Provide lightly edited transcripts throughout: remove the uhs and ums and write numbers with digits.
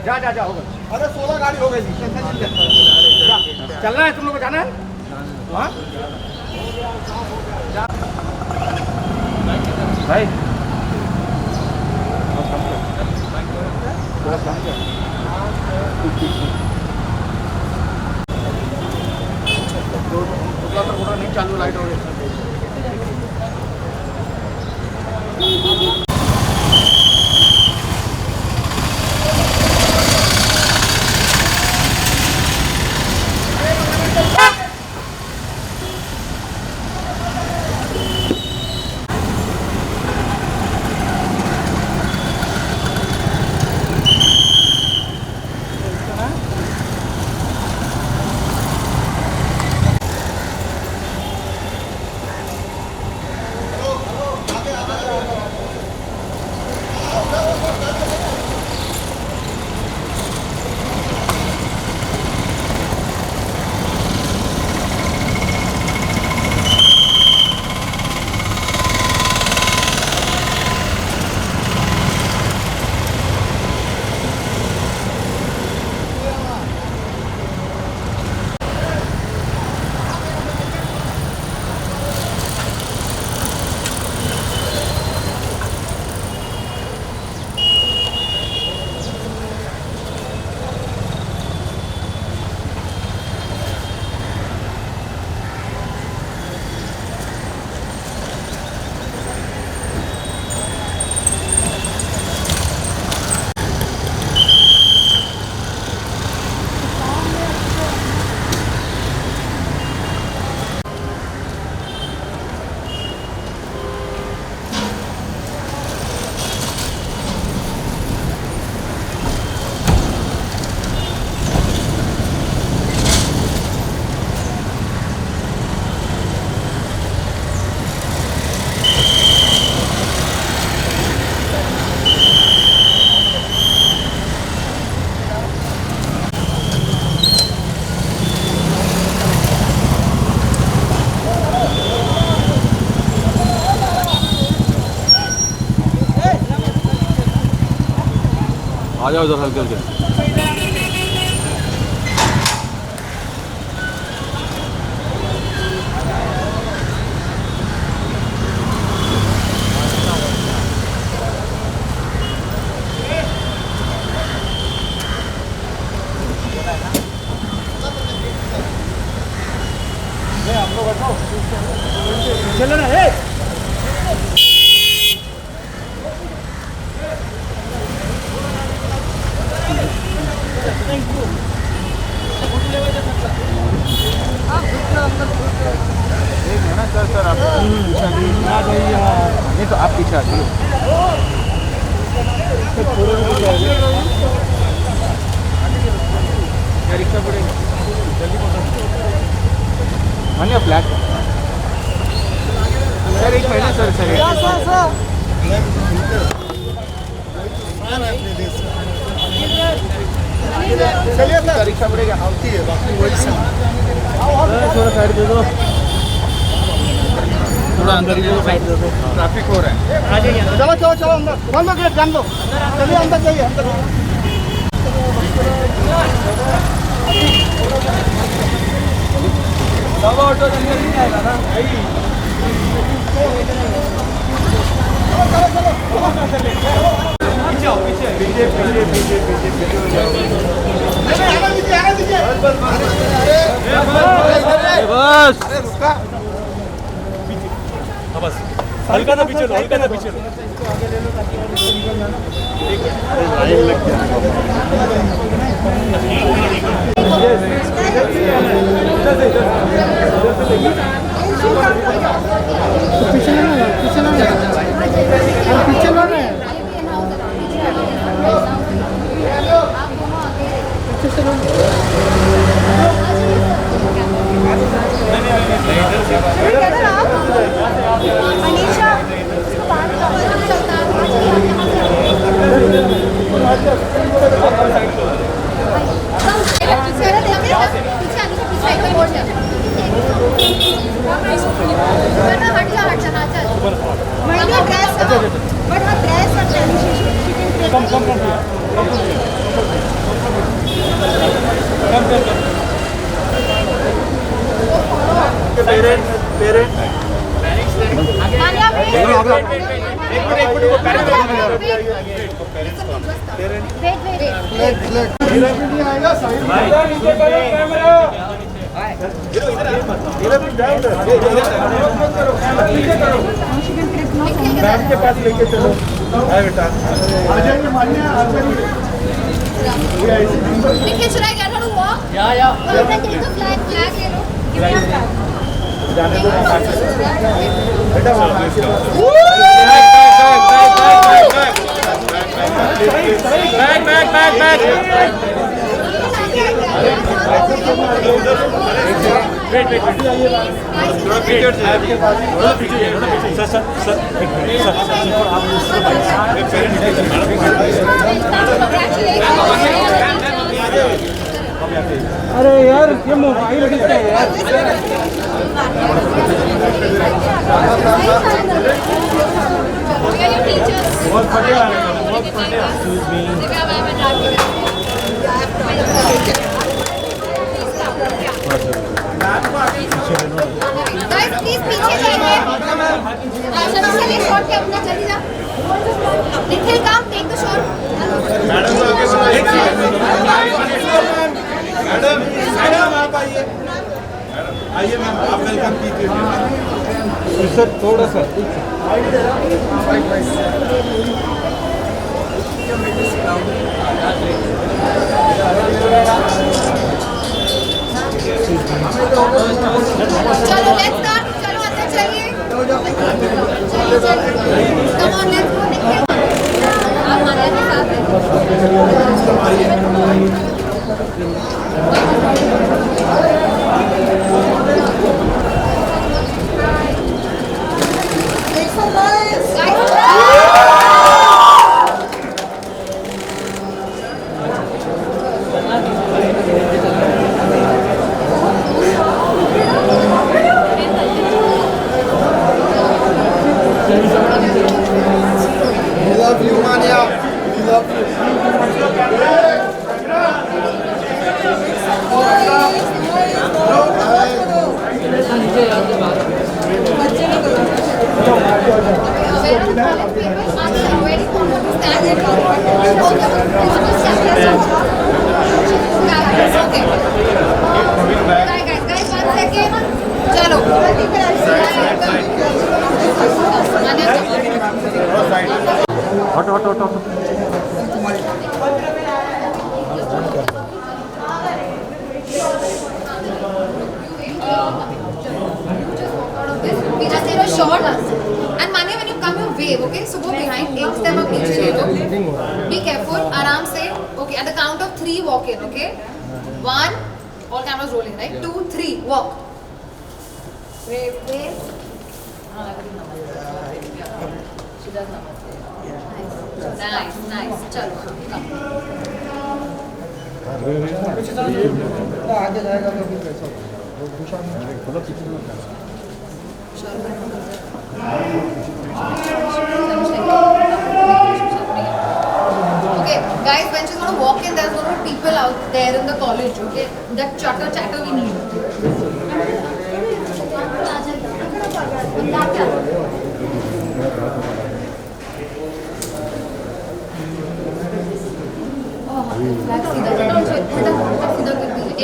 जा जा जा हो गई। अरे 16 गाड़ी हो गई जी। चलना है तुम लोग को, जाना है? हाँ भाई थोड़ा कम कर। थोड़ा नहीं चालू, लाइट हो गई। आ जाओ इधर हल्के हल्के। चलो ना, हे सर आप नहीं तो आप पीछे आइए। रिक्शा पड़ेगा जल्दी पकड़ फ्लैट सर। एक महीना सर चलिए सर, रिक्शा पड़ेगा आती है बाकी वही से। थोड़ा साइड दे दो, थोड़ा अंदर ही साइड दे दो, ट्रैफिक हो रहा है। आ जाइए, चलो चलो चलो अंदर, बंद गेट जान दो, चलिए अंदर जाइए अंदर। सब ऑटो अंदर नहीं आएगा ना। पीछे पीछे पीछे पीछे बस। अरे रुका, बस हल्का ना पीछे लो, हल्का ना पीछे लो। लाइन लग गया। पीछे लो ना, पीछे लो ना, पीछे लो ना, पीछे से लो। मनीषा कम मैम के पास लेके चलो बेटा Nikhil, should I get her to walk? Yeah. Take the flag, you know. Give me a flag. जाने दो बेटा अरे यार ये मोबाइल किसका है यार बहुत बढ़िया बहुत बढ़िया Guys, please पीछे जाइए। आशा से ले शॉट के अपना जल्दी जा। निखिल काम टेक द शॉट। मैडम आप आइए आइए मैम आप वेलकम कीजिए सर थोड़ा सा चलो लेट्स स्टार्ट चलो अंदर चलिए चलो come on let's go Nikhil आप मानिया के साथ We just did a short and Manya, when you come you wave, okay? So go behind, एक step up नीचे ले लो. Be careful, आराम से. Okay, at the count of 3 walk in, okay? 1, all cameras rolling, right? 2, 3, walk. Wave, wave. She does namaste. Nice, nice. चलो, come. आगे जाएगा तो फिर कैसा Okay, guys, when she's gonna walk in, there's gonna be people out there in the college, okay? That chatter we need.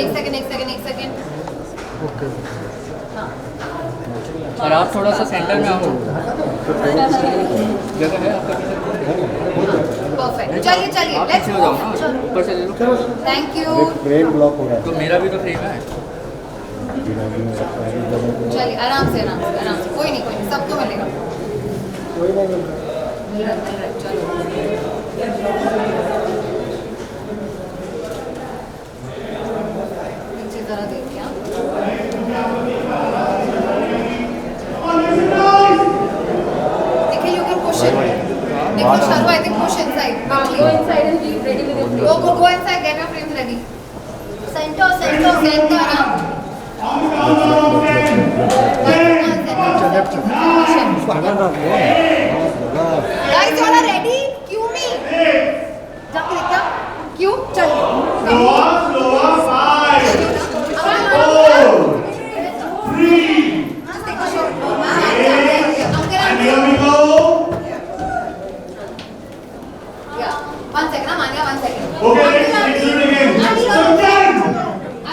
एक second और आप थोड़ा सा सेंटर में आओ जगह है आपका परफेक्ट चलिए लेट्स हो जाओ ना ऊपर से ले लो थैंक यू फ्रेम ब्लॉक हो रहा तो मेरा भी तो फ्रेम है चलिए आराम से कोई नहीं सबको मिलेगा चलो नीचे जरा देखिए देखिए you can push it Nikhil Sharma I think push inside go inside and be ready with your frame go inside get your frames ready center guys you all are ready cue me जाके देखा क्यों चलिए 4 5 3 just take a shot here we go Yeah. 1 second, Manya, 1 second. Okay, let's do it again. So 10,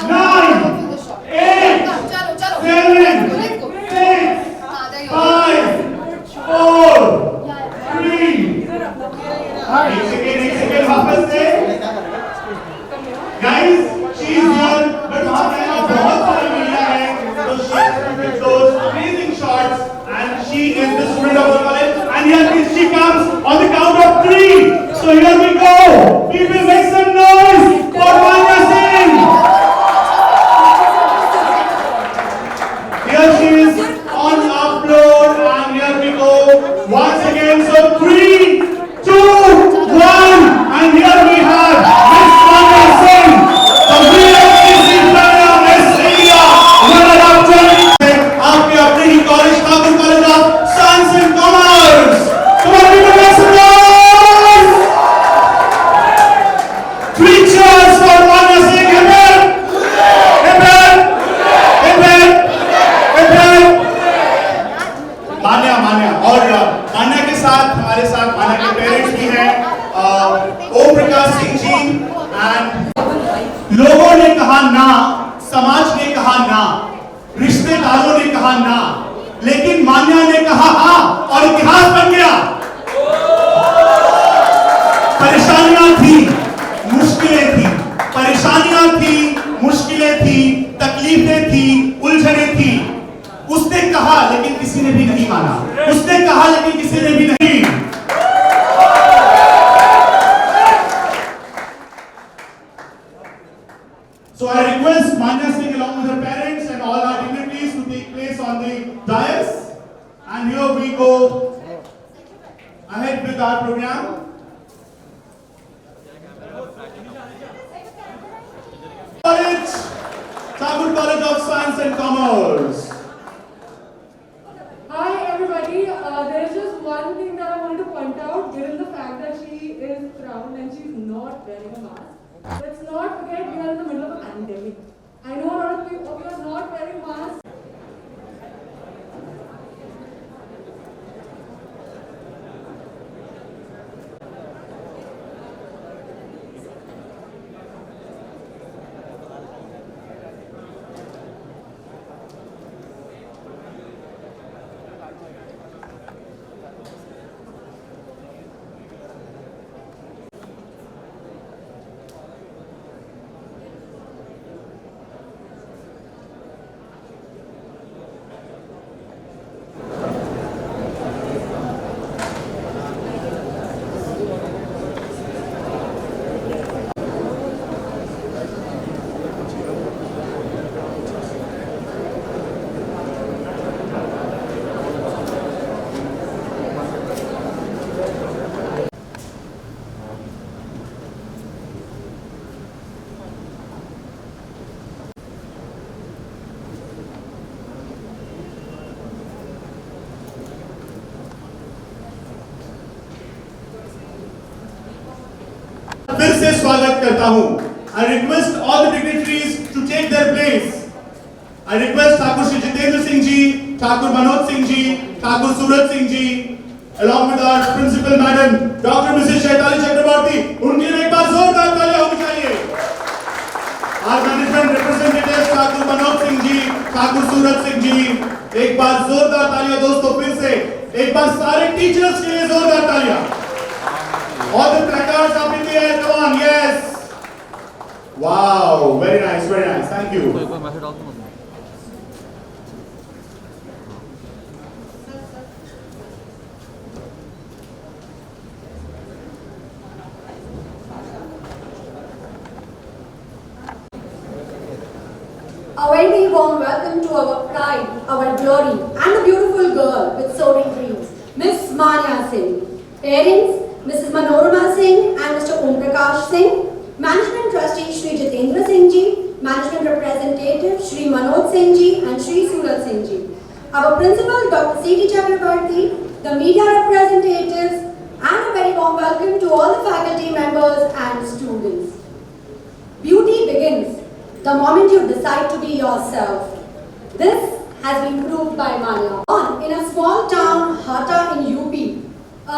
9, 8, Chalo, chalo. 7, Let's go. 6, हाँ, there you go. 5, 4, 3. एक second वापस से. Guys, she is here, but वहाँ पे बहुत सारी मीडिया है, so she has those amazing shots, and she is the student of the college, and here she comes on the count of 3. So here we go. People make some noise for Manya Singh. Here she is on upload, and here we go once again. So 3, 2, 1, and here we have Miss Manya Singh, the VLCC player, Miss India, runner-up 20. आपके अपने ही college, Thakur college of science and commerce. Come on, people, make some noise. 3 cheers for Manya Singh. Amen. Amen. Amen. Amen. मान्या और मान्या के साथ हमारे साथ मान्या के parents भी हैं, ओम प्रकाश सिंह जी. एंड लोगों ने कहा ना, समाज ने कहा ना, रिश्तेदारों ने कहा ना, लेकिन मान्या ने कहा हाँ और इतिहास बन गया. परेशानियां थी, मुश्किलें थी, परेशानियां थी, मुश्किलें थी, तकलीफें थी, उलझनें थी. उसने कहा लेकिन किसी ने भी नहीं माना. उसने कहा लेकिन किसी ने भी नहीं. So I request Manya Singh along with her parents and all our dignitaries to take place on the dais. And here we go ahead with our program. College, Thakur College of Science and Commerce. Hi everybody, there is just one thing that I wanted to point out, given the fact that she is crowned and she's not wearing a mask. Let's not forget we are in the middle of a pandemic. I know a lot of you are not wearing masks. फिर से स्वागत करता हूं. I request all the dignitaries to take their place. I request Thakur Shri Jitendra Singh ji, Thakur Manoj Singh ji, Thakur Surat Singh ji, along with our principal madam, Dr. Mrs. Shaitali Chakraborty. उनके लिए एक बार जोरदार तालियां होनी चाहिए. Our management representatives, Thakur Manoj Singh ji, Thakur Surat Singh ji, एक बार जोरदार तालियां दोस्तों. फिर से एक बार सारे टीचर्स के लिए जोरदार तालियां. All the placards up in the air, come on, yes. Wow, very nice, thank you. तो एक बार मैसेज डाल दूँ ना. A very warm welcome to our pride, our glory, and a beautiful girl with soaring dreams, Miss Manya Singh. Parents, Mrs. Manorama Singh and Mr. Om Prakash Singh, Management Trustee Shri Jitendra Singh ji, Management Representative Shri Manoj Singh ji and Shri Surat Singh ji. Our Principal Dr. C.T. Chakraborty, the media representatives, and a very warm welcome to all the faculty members and students. Beauty begins the moment you decide to be yourself. This has been proved by Manya. In a small town, Hata in UP,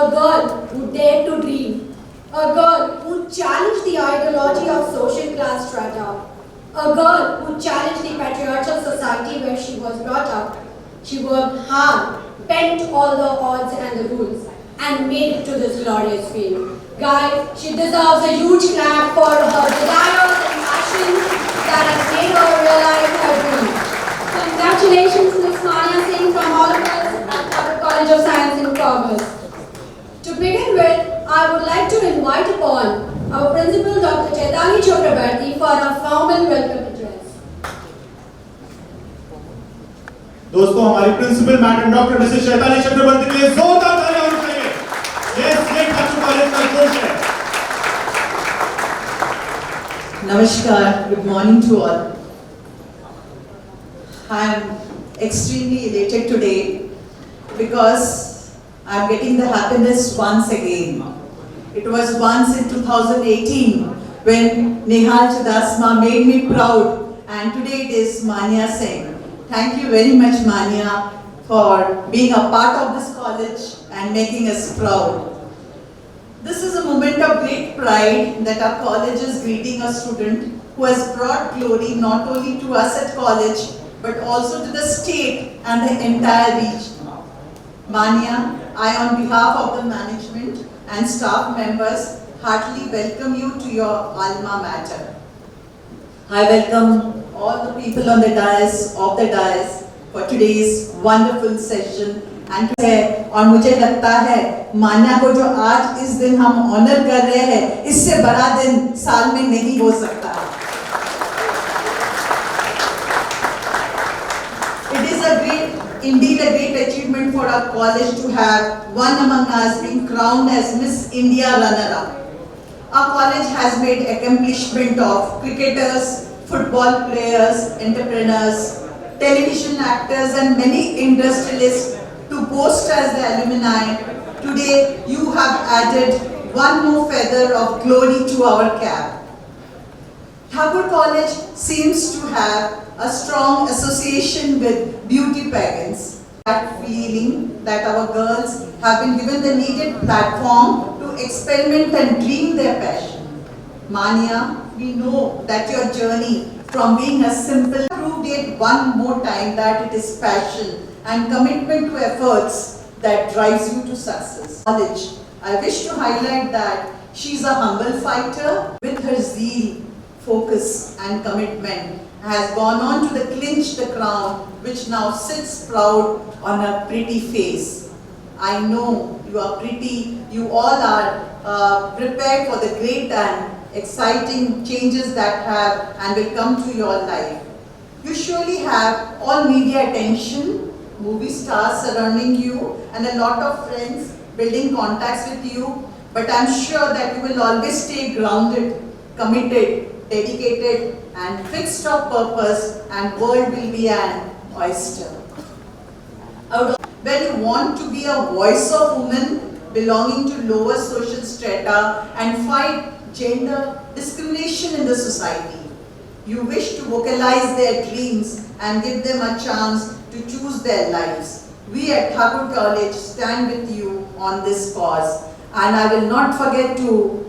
a girl who dared to dream, a girl who challenged the ideology of social class strata, a girl who challenged the patriarchal society where she was brought up. She worked hard, bent all the odds and the rules, and made it to this glorious fame. Guys, she deserves a huge clap for her desires and passion that has made her realize her dream. Congratulations, Ms. Manya Singh, from all of us at Harvard College of Science and Commerce. To begin with, I would like to invite upon our principal, Dr. Chaitanya Chakrabarti, for a formal welcome address. दोस्तों हमारी principal madam doctor Mrs Chaitali Chakraborty के लिए जोरदार तालियां होनी चाहिए। Yes, ये Thakur college का जोश है। Namaskar, good morning to all. I am extremely elated today because I am getting the happiness once again. It was once in 2018 when Nehal Chudasama made me proud, and today it is Manya Singh. Thank you very much, Manya, for being a part of this college and making us proud. This is a moment of great pride that our college is greeting a student who has brought glory not only to us at college but also to the state and the entire region. Manya, I on behalf of the management and staff members heartily welcome you to your alma mater. I welcome all the people on the dais for today's wonderful session. और मुझे लगता है मान्या को जो आज इस दिन हम ऑनर कर रहे हैं, इससे बड़ा दिन साल में नहीं हो सकता। It is indeed a great achievement for our college to have one among us being crowned as Miss India runner-up. Our college has made accomplishment of cricketers, football players, entrepreneurs, television actors, and many industrialists to boast as the alumni. Today, you have added one more feather of glory to our cap. Thakur College seems to have a strong association with beauty pageants. That feeling that our girls have been given the needed platform to experiment and dream their passion. Manya, we know that your journey from being a simple proved it one more time that it is passion and commitment to efforts that drives you to success. College, I wish to highlight that she is a humble fighter with her zeal, focus and commitment has gone on to clinch the crown which now sits proud on her pretty face. I know you are pretty, you all are prepared for the great and exciting changes that have and will come to your life. You surely have all media attention, movie stars surrounding you and a lot of friends building contacts with you, but I'm sure that you will always stay grounded, committed, dedicated and fixed of purpose, and world will be an oyster. When you want to be a voice of women belonging to lower social strata and fight gender discrimination in the society, you wish to vocalize their dreams and give them a chance to choose their lives. We at Thakur College stand with you on this cause, and I will not forget to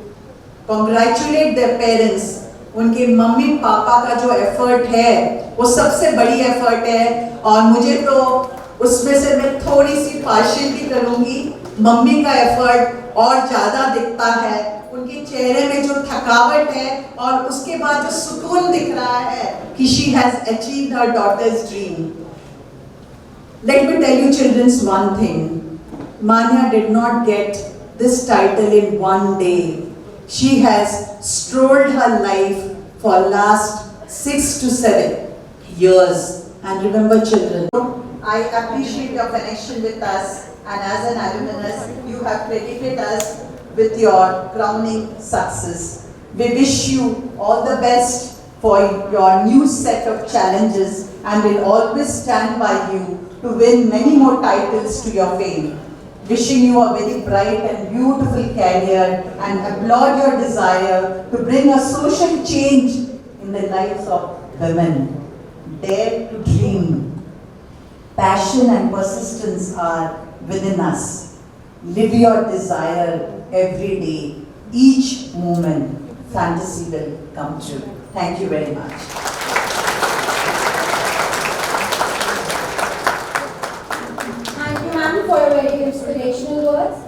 congratulate their parents. उनके mummy papa का जो effort है वो सबसे बड़ी effort है, और मुझे तो उसमें से मैं थोड़ी सी पार्शियलिटी करूँगी, मम्मी का एफर्ट और ज़्यादा दिखता है, उनके चेहरे में जो थकावट है और उसके बाद जो सुकून दिख रहा है कि she has achieved her daughter's dream. Let me tell you children's one thing, Manya did not get this title in one day. She has strolled her life for last 6 to 7 years. And remember children, I appreciate your connection with us, and as an alumnus, you have credited us with your crowning success. We wish you all the best for your new set of challenges and will always stand by you to win many more titles to your fame. Wishing you a very bright and beautiful career and applaud your desire to bring a social change in the lives of women. Dare to dream. Passion and persistence are within us. live your desire every day, each moment, fantasy will come true. Thank you very much. Thank you, ma'am, for your very inspirational words.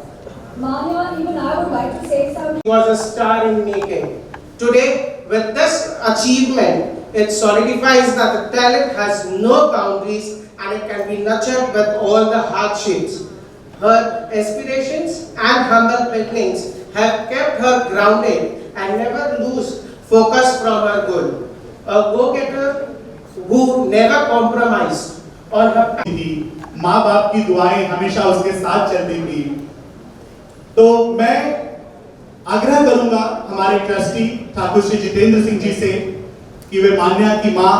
Manya, even I would like to say something. Was a star in making. Today, with this achievement, it solidifies that the talent has no boundaries and it can be nurtured with all the hardships. Her aspirations and humble beginnings have kept her grounded and never lose focus from her goal. A go-getter who never compromised on her path. माँ बाप की दुआएं हमेशा उसके साथ चलती थी। तो मैं आग्रह करूंगा हमारे ट्रस्टी ठाकुर श्री जितेंद्र सिंह जी से कि वे मान्या की मां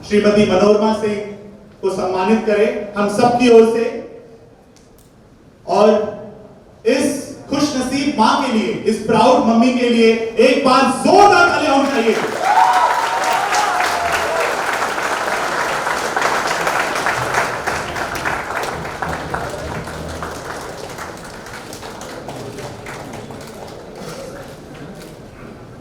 श्रीमती मनोरमा सिंह को सम्मानित करें हम सब की ओर से, और इस खुशनसीब मां के लिए, इस प्राउड मम्मी के लिए एक बार जोरदार तालियां होनी चाहिए।